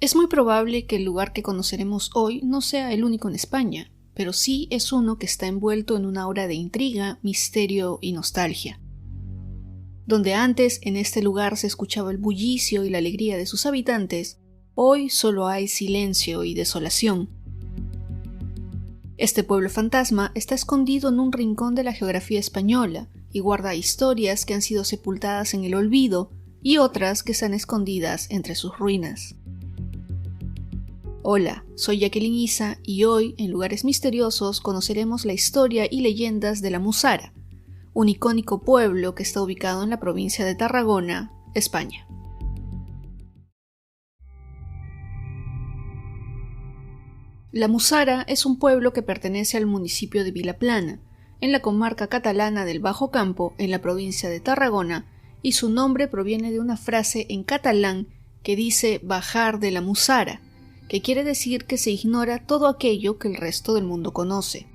Es muy probable que el lugar que conoceremos hoy no sea el único en España, pero sí es uno que está envuelto en una aura de intriga, misterio y nostalgia. Donde antes en este lugar se escuchaba el bullicio y la alegría de sus habitantes, hoy solo hay silencio y desolación. Este pueblo fantasma está escondido en un rincón de la geografía española y guarda historias que han sido sepultadas en el olvido y otras que están escondidas entre sus ruinas. Hola, soy Jacqueline Isa y hoy, en Lugares Misteriosos, conoceremos la historia y leyendas de la Musara, un icónico pueblo que está ubicado en la provincia de Tarragona, España. La Musara es un pueblo que pertenece al municipio de Vilaplana, en la comarca catalana del Bajo Campo, en la provincia de Tarragona, y su nombre proviene de una frase en catalán que dice bajar de la Musara, que quiere decir que se ignora todo aquello que el resto del mundo conoce.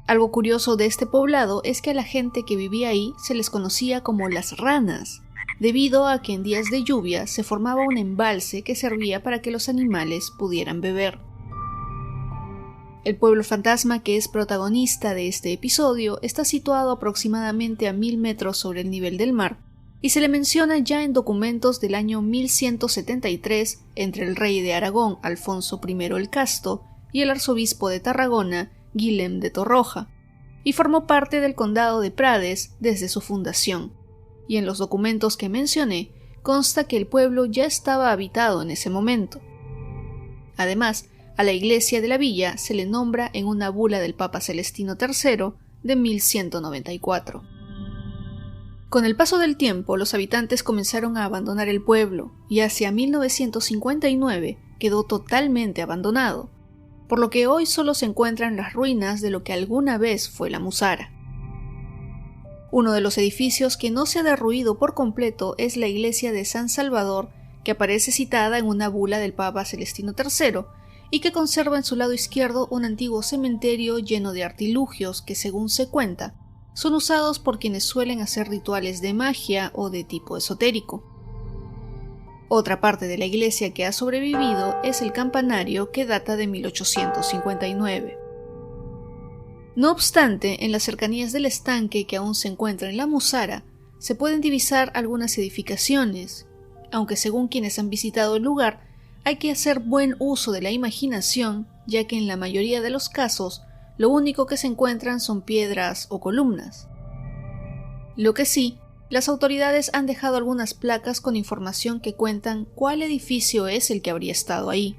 Algo curioso de este poblado es que a la gente que vivía ahí se les conocía como las ranas, debido a que en días de lluvia se formaba un embalse que servía para que los animales pudieran beber. El pueblo fantasma que es protagonista de este episodio está situado aproximadamente a 1000 metros sobre el nivel del mar, y se le menciona ya en documentos del año 1173 entre el rey de Aragón, Alfonso I el Casto, y el arzobispo de Tarragona, Guillem de Torroja, y formó parte del condado de Prades desde su fundación, y en los documentos que mencioné consta que el pueblo ya estaba habitado en ese momento. Además, a la iglesia de la villa se le nombra en una bula del Papa Celestino III de 1194. Con el paso del tiempo, los habitantes comenzaron a abandonar el pueblo y hacia 1959 quedó totalmente abandonado, por lo que hoy solo se encuentran las ruinas de lo que alguna vez fue la Musara. Uno de los edificios que no se ha derruido por completo es la iglesia de San Salvador, que aparece citada en una bula del Papa Celestino III y que conserva en su lado izquierdo un antiguo cementerio lleno de artilugios que, según se cuenta, son usados por quienes suelen hacer rituales de magia o de tipo esotérico. Otra parte de la iglesia que ha sobrevivido es el campanario, que data de 1859. No obstante, en las cercanías del estanque que aún se encuentra en la Musara, se pueden divisar algunas edificaciones, aunque según quienes han visitado el lugar, hay que hacer buen uso de la imaginación, ya que en la mayoría de los casos, lo único que se encuentran son piedras o columnas. Lo que sí, las autoridades han dejado algunas placas con información que cuentan cuál edificio es el que habría estado ahí.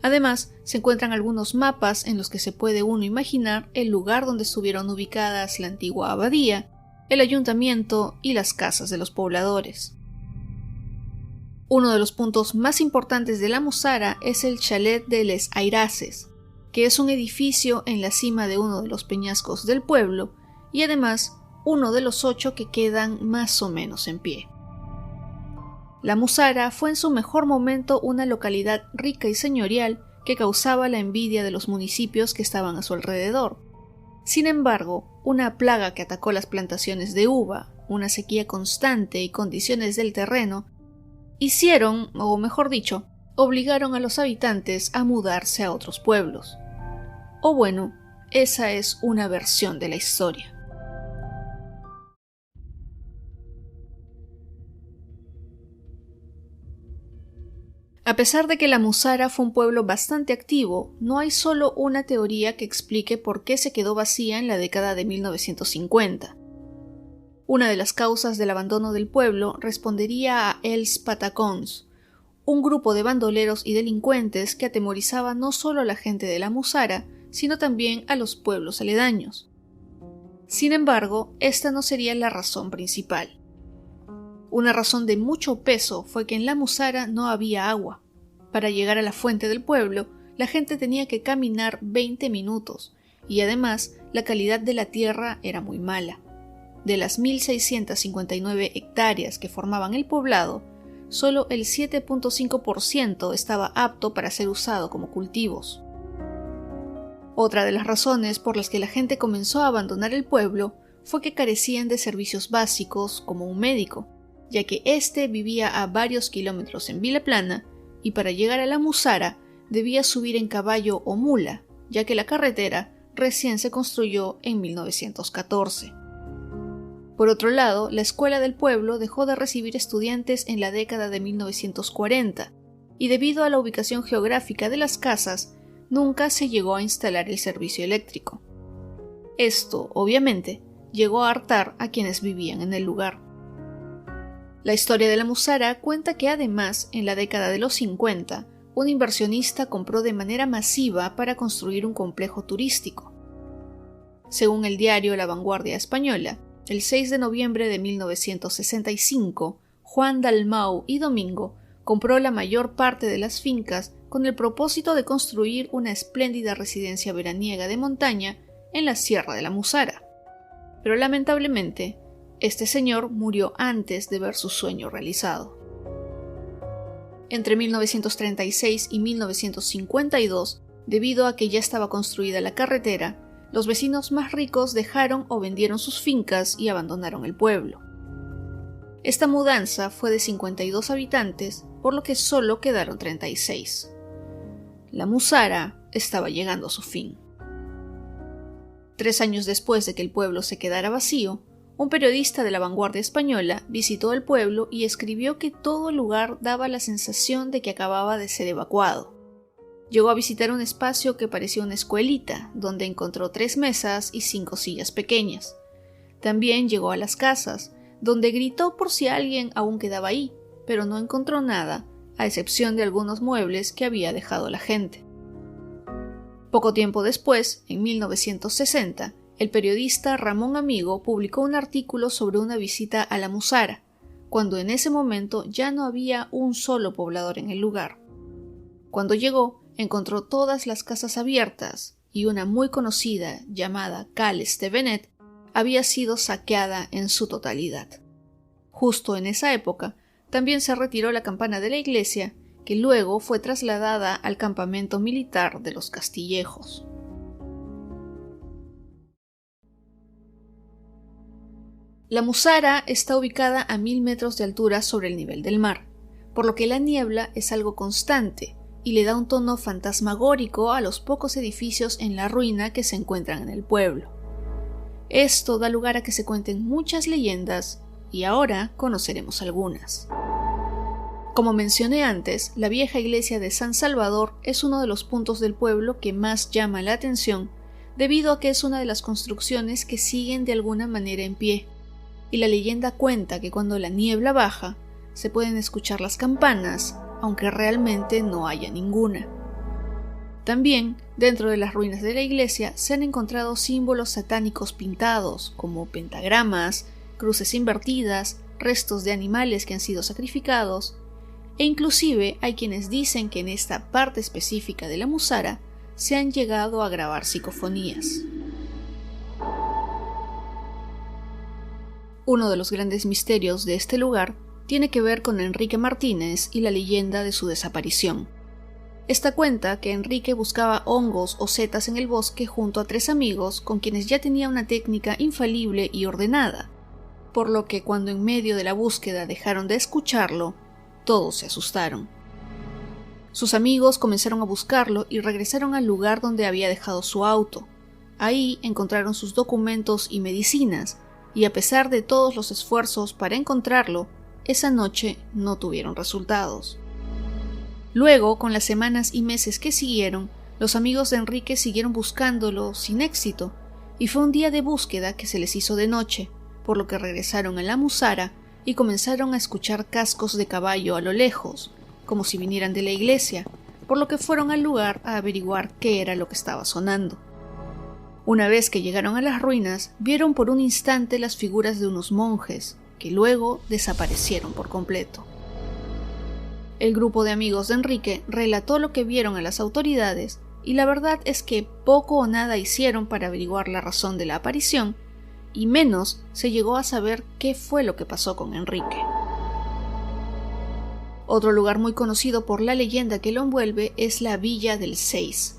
Además, se encuentran algunos mapas en los que se puede uno imaginar el lugar donde estuvieron ubicadas la antigua abadía, el ayuntamiento y las casas de los pobladores. Uno de los puntos más importantes de la Musara es el Chalet de les Airaces, que es un edificio en la cima de uno de los peñascos del pueblo y además uno de los 8 que quedan más o menos en pie. La Musara fue en su mejor momento una localidad rica y señorial que causaba la envidia de los municipios que estaban a su alrededor. Sin embargo, una plaga que atacó las plantaciones de uva, una sequía constante y condiciones del terreno, hicieron, o mejor dicho, obligaron a los habitantes a mudarse a otros pueblos. O bueno, esa es una versión de la historia. A pesar de que la Musara fue un pueblo bastante activo, no hay solo una teoría que explique por qué se quedó vacía en la década de 1950. Una de las causas del abandono del pueblo respondería a Els Patacons, un grupo de bandoleros y delincuentes que atemorizaba no solo a la gente de la Musara, sino también a los pueblos aledaños. Sin embargo, esta no sería la razón principal. Una razón de mucho peso fue que en la Musara no había agua. Para llegar a la fuente del pueblo, la gente tenía que caminar 20 minutos, y además la calidad de la tierra era muy mala. De las 1.659 hectáreas que formaban el poblado, solo el 7.5% estaba apto para ser usado como cultivos. Otra de las razones por las que la gente comenzó a abandonar el pueblo fue que carecían de servicios básicos como un médico, ya que éste vivía a varios kilómetros en Vilaplana y para llegar a la Musara debía subir en caballo o mula, ya que la carretera recién se construyó en 1914. Por otro lado, la escuela del pueblo dejó de recibir estudiantes en la década de 1940, y debido a la ubicación geográfica de las casas, nunca se llegó a instalar el servicio eléctrico. Esto, obviamente, llegó a hartar a quienes vivían en el lugar. La historia de la Musara cuenta que además, en la década de los 50, un inversionista compró de manera masiva para construir un complejo turístico. Según el diario La Vanguardia Española, el 6 de noviembre de 1965, Juan Dalmau y Domingo compró la mayor parte de las fincas con el propósito de construir una espléndida residencia veraniega de montaña en la Sierra de la Musara. Pero lamentablemente, este señor murió antes de ver su sueño realizado. Entre 1936 y 1952, debido a que ya estaba construida la carretera, los vecinos más ricos dejaron o vendieron sus fincas y abandonaron el pueblo. Esta mudanza fue de 52 habitantes, por lo que solo quedaron 36. La Musara estaba llegando a su fin. 3 años después de que el pueblo se quedara vacío, un periodista de La Vanguardia Española visitó el pueblo y escribió que todo el lugar daba la sensación de que acababa de ser evacuado. Llegó a visitar un espacio que parecía una escuelita, donde encontró 3 mesas y 5 sillas pequeñas. También llegó a las casas, donde gritó por si alguien aún quedaba ahí, pero no encontró nada, a excepción de algunos muebles que había dejado la gente. Poco tiempo después, en 1960, el periodista Ramón Amigo publicó un artículo sobre una visita a la Musara, cuando en ese momento ya no había un solo poblador en el lugar. Cuando llegó, encontró todas las casas abiertas y una muy conocida llamada Cales de Benet había sido saqueada en su totalidad. Justo en esa época, también se retiró la campana de la iglesia, que luego fue trasladada al campamento militar de los Castillejos. La Musara está ubicada a 1000 metros de altura sobre el nivel del mar, por lo que la niebla es algo constante y le da un tono fantasmagórico a los pocos edificios en la ruina que se encuentran en el pueblo. Esto da lugar a que se cuenten muchas leyendas y ahora conoceremos algunas. Como mencioné antes, la vieja iglesia de San Salvador es uno de los puntos del pueblo que más llama la atención debido a que es una de las construcciones que siguen de alguna manera en pie, y la leyenda cuenta que cuando la niebla baja se pueden escuchar las campanas, aunque realmente no haya ninguna. También, dentro de las ruinas de la iglesia se han encontrado símbolos satánicos pintados, como pentagramas, cruces invertidas, restos de animales que han sido sacrificados, e inclusive hay quienes dicen que en esta parte específica de la Musara se han llegado a grabar psicofonías. Uno de los grandes misterios de este lugar tiene que ver con Enrique Martínez y la leyenda de su desaparición. Esta cuenta que Enrique buscaba hongos o setas en el bosque junto a 3 amigos con quienes ya tenía una técnica infalible y ordenada, por lo que cuando en medio de la búsqueda dejaron de escucharlo, todos se asustaron. Sus amigos comenzaron a buscarlo y regresaron al lugar donde había dejado su auto. Ahí encontraron sus documentos y medicinas, y a pesar de todos los esfuerzos para encontrarlo, esa noche no tuvieron resultados. Luego, con las semanas y meses que siguieron, los amigos de Enrique siguieron buscándolo sin éxito, y fue un día de búsqueda que se les hizo de noche, por lo que regresaron a la Musara y comenzaron a escuchar cascos de caballo a lo lejos, como si vinieran de la iglesia, por lo que fueron al lugar a averiguar qué era lo que estaba sonando. Una vez que llegaron a las ruinas, vieron por un instante las figuras de unos monjes, que luego desaparecieron por completo. El grupo de amigos de Enrique relató lo que vieron a las autoridades, y la verdad es que poco o nada hicieron para averiguar la razón de la aparición, y menos se llegó a saber qué fue lo que pasó con Enrique. Otro lugar muy conocido por la leyenda que lo envuelve es la Villa del Seis,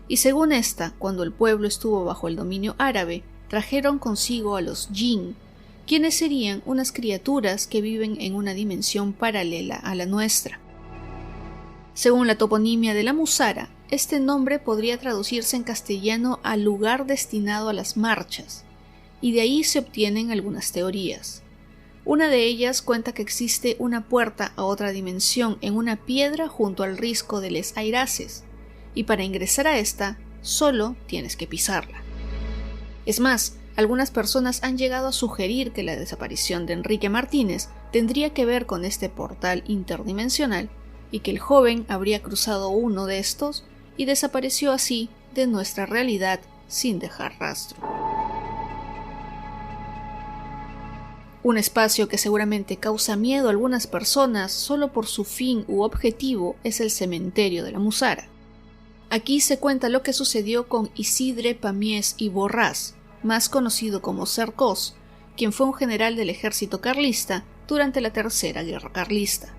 y según esta, cuando el pueblo estuvo bajo el dominio árabe, trajeron consigo a los jinn, quienes serían unas criaturas que viven en una dimensión paralela a la nuestra. Según la toponimia de la Musara, este nombre podría traducirse en castellano a lugar destinado a las marchas, y de ahí se obtienen algunas teorías. Una de ellas cuenta que existe una puerta a otra dimensión en una piedra junto al risco de Les Airaces, y para ingresar a esta, solo tienes que pisarla. Es más, algunas personas han llegado a sugerir que la desaparición de Enrique Martínez tendría que ver con este portal interdimensional y que el joven habría cruzado uno de estos y desapareció así de nuestra realidad sin dejar rastro. Un espacio que seguramente causa miedo a algunas personas solo por su fin u objetivo es el cementerio de la Musara. Aquí se cuenta lo que sucedió con Isidre Pamiés y Borrás, más conocido como Cercós, quien fue un general del ejército carlista durante la Tercera Guerra Carlista.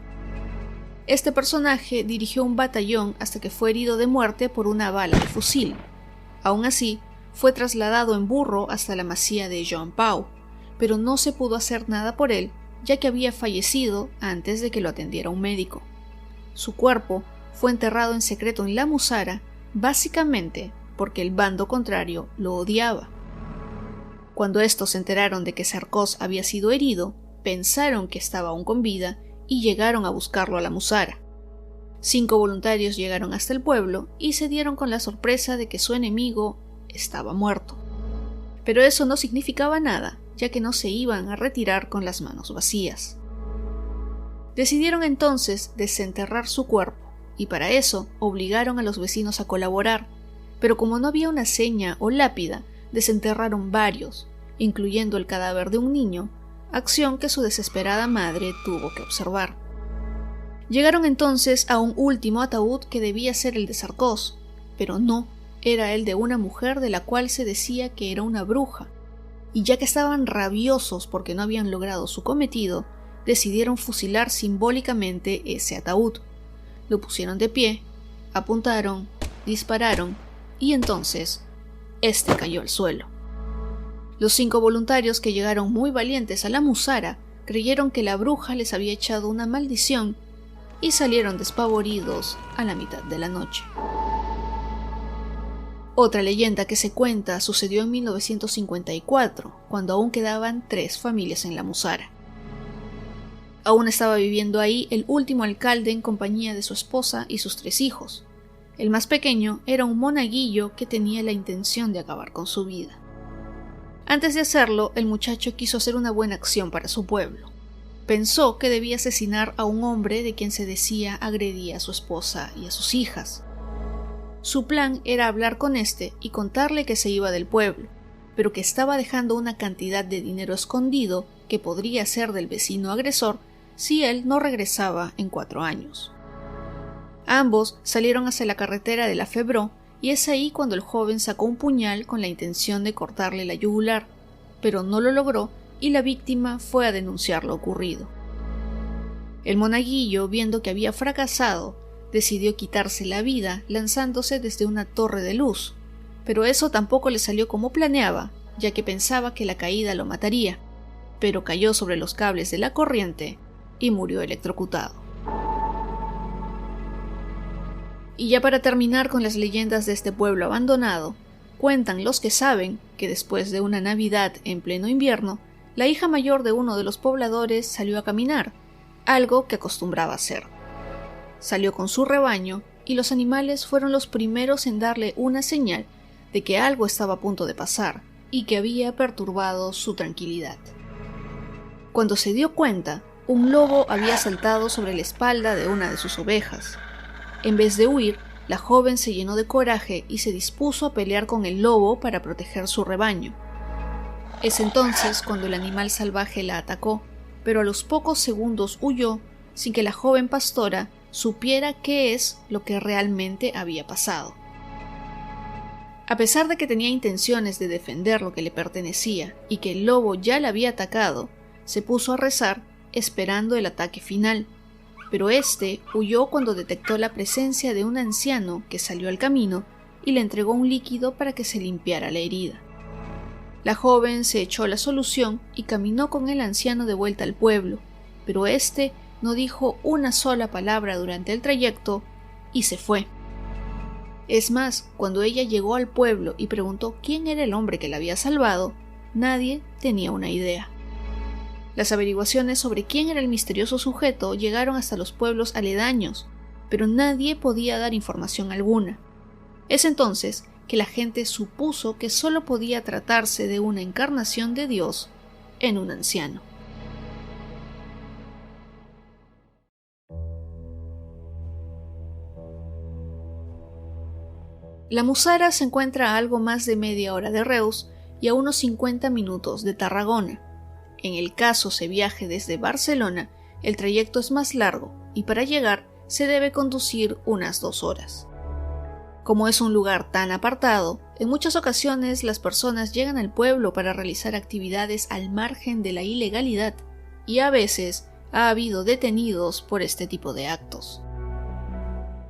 Este personaje dirigió un batallón hasta que fue herido de muerte por una bala de fusil. Aún así, fue trasladado en burro hasta la masía de Joan Pau, pero no se pudo hacer nada por él, ya que había fallecido antes de que lo atendiera un médico. Su cuerpo fue enterrado en secreto en la Musara, básicamente porque el bando contrario lo odiaba. Cuando estos se enteraron de que Cercós había sido herido, pensaron que estaba aún con vida y llegaron a buscarlo a la Musara. 5 voluntarios llegaron hasta el pueblo y se dieron con la sorpresa de que su enemigo estaba muerto. Pero eso no significaba nada, ya que no se iban a retirar con las manos vacías. Decidieron entonces desenterrar su cuerpo, y para eso obligaron a los vecinos a colaborar, pero como no había una seña o lápida, desenterraron varios, incluyendo el cadáver de un niño, acción que su desesperada madre tuvo que observar. Llegaron entonces a un último ataúd que debía ser el de Cercós, pero no, era el de una mujer de la cual se decía que era una bruja, y ya que estaban rabiosos porque no habían logrado su cometido, decidieron fusilar simbólicamente ese ataúd. Lo pusieron de pie, apuntaron, dispararon, y entonces este cayó al suelo. Los 5 voluntarios que llegaron muy valientes a la Musara creyeron que la bruja les había echado una maldición y salieron despavoridos a la mitad de la noche. Otra leyenda que se cuenta sucedió en 1954, cuando aún quedaban 3 familias en la Musara. Aún estaba viviendo ahí el último alcalde en compañía de su esposa y sus 3 hijos. El más pequeño era un monaguillo que tenía la intención de acabar con su vida. Antes de hacerlo, el muchacho quiso hacer una buena acción para su pueblo. Pensó que debía asesinar a un hombre de quien se decía agredía a su esposa y a sus hijas. Su plan era hablar con este y contarle que se iba del pueblo, pero que estaba dejando una cantidad de dinero escondido que podría ser del vecino agresor si él no regresaba en 4 años. Ambos salieron hacia la carretera de la Febró y es ahí cuando el joven sacó un puñal con la intención de cortarle la yugular, pero no lo logró y la víctima fue a denunciar lo ocurrido. El monaguillo, viendo que había fracasado, decidió quitarse la vida lanzándose desde una torre de luz, pero eso tampoco le salió como planeaba, ya que pensaba que la caída lo mataría, pero cayó sobre los cables de la corriente y murió electrocutado. Y ya para terminar con las leyendas de este pueblo abandonado, cuentan los que saben que después de una Navidad en pleno invierno, la hija mayor de uno de los pobladores salió a caminar, algo que acostumbraba hacer. Salió con su rebaño y los animales fueron los primeros en darle una señal de que algo estaba a punto de pasar y que había perturbado su tranquilidad. Cuando se dio cuenta, un lobo había saltado sobre la espalda de una de sus ovejas. En vez de huir, la joven se llenó de coraje y se dispuso a pelear con el lobo para proteger su rebaño. Es entonces cuando el animal salvaje la atacó, pero a los pocos segundos huyó sin que la joven pastora supiera qué es lo que realmente había pasado. A pesar de que tenía intenciones de defender lo que le pertenecía y que el lobo ya la había atacado, se puso a rezar esperando el ataque final, pero este huyó cuando detectó la presencia de un anciano que salió al camino y le entregó un líquido para que se limpiara la herida. La joven se echó la solución y caminó con el anciano de vuelta al pueblo, pero este no dijo una sola palabra durante el trayecto y se fue. Es más, cuando ella llegó al pueblo y preguntó quién era el hombre que la había salvado, nadie tenía una idea. Las averiguaciones sobre quién era el misterioso sujeto llegaron hasta los pueblos aledaños, pero nadie podía dar información alguna. Es entonces que la gente supuso que solo podía tratarse de una encarnación de Dios en un anciano. La Musara se encuentra a algo más de media hora de Reus y a unos 50 minutos de Tarragona. En el caso se viaje desde Barcelona, el trayecto es más largo y para llegar se debe conducir unas 2 horas. Como es un lugar tan apartado, en muchas ocasiones las personas llegan al pueblo para realizar actividades al margen de la ilegalidad y a veces ha habido detenidos por este tipo de actos.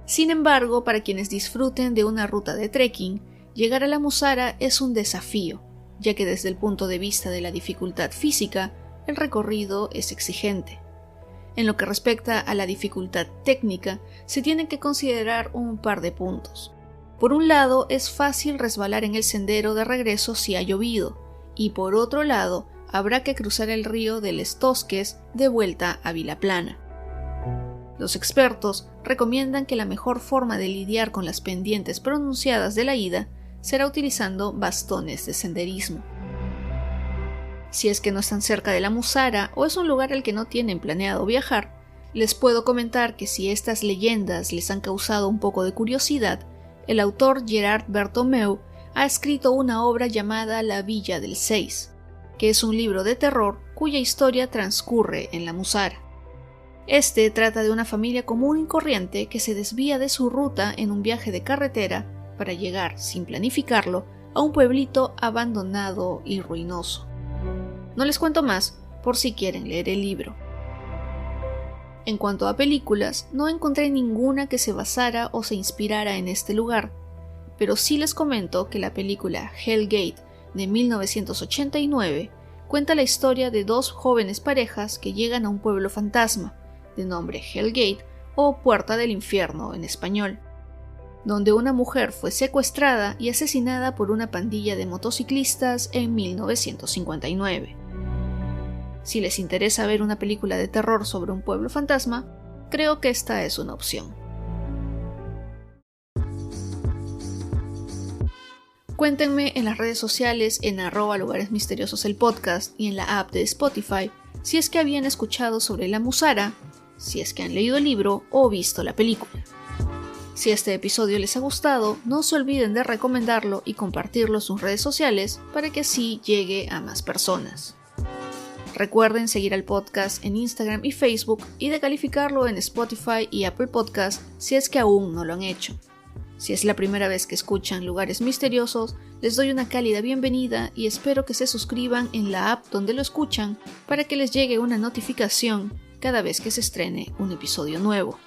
Sin embargo, para quienes disfruten de una ruta de trekking, llegar a la Musara es un desafío, ya que desde el punto de vista de la dificultad física, el recorrido es exigente. En lo que respecta a la dificultad técnica, se tienen que considerar un par de puntos. Por un lado, es fácil resbalar en el sendero de regreso si ha llovido, y por otro lado, habrá que cruzar el río de Les Tosques de vuelta a Vilaplana. Los expertos recomiendan que la mejor forma de lidiar con las pendientes pronunciadas de la ida será utilizando bastones de senderismo. Si es que no están cerca de la Musara o es un lugar al que no tienen planeado viajar, les puedo comentar que si estas leyendas les han causado un poco de curiosidad, el autor Gerard Bertomeu ha escrito una obra llamada La Villa del Seis, que es un libro de terror cuya historia transcurre en la Musara. Este trata de una familia común y corriente que se desvía de su ruta en un viaje de carretera para llegar, sin planificarlo, a un pueblito abandonado y ruinoso. No les cuento más por si quieren leer el libro. En cuanto a películas, no encontré ninguna que se basara o se inspirara en este lugar, pero sí les comento que la película Hellgate de 1989 cuenta la historia de 2 jóvenes parejas que llegan a un pueblo fantasma, de nombre Hellgate o Puerta del Infierno en español, donde una mujer fue secuestrada y asesinada por una pandilla de motociclistas en 1959. Si les interesa ver una película de terror sobre un pueblo fantasma, creo que esta es una opción. Cuéntenme en las redes sociales en @lugaresmisteriosos el podcast y en la app de Spotify si es que habían escuchado sobre la Musara, si es que han leído el libro o visto la película. Si este episodio les ha gustado, no se olviden de recomendarlo y compartirlo en sus redes sociales para que así llegue a más personas. Recuerden seguir al podcast en Instagram y Facebook y de calificarlo en Spotify y Apple Podcast si es que aún no lo han hecho. Si es la primera vez que escuchan Lugares Misteriosos, les doy una cálida bienvenida y espero que se suscriban en la app donde lo escuchan para que les llegue una notificación cada vez que se estrene un episodio nuevo.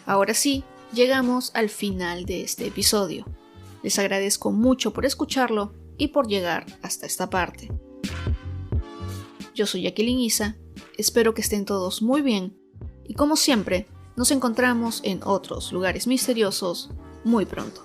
Ahora sí, llegamos al final de este episodio. Les agradezco mucho por escucharlo y por llegar hasta esta parte. Yo soy Jacqueline Isa, espero que estén todos muy bien y como siempre, nos encontramos en otros lugares misteriosos muy pronto.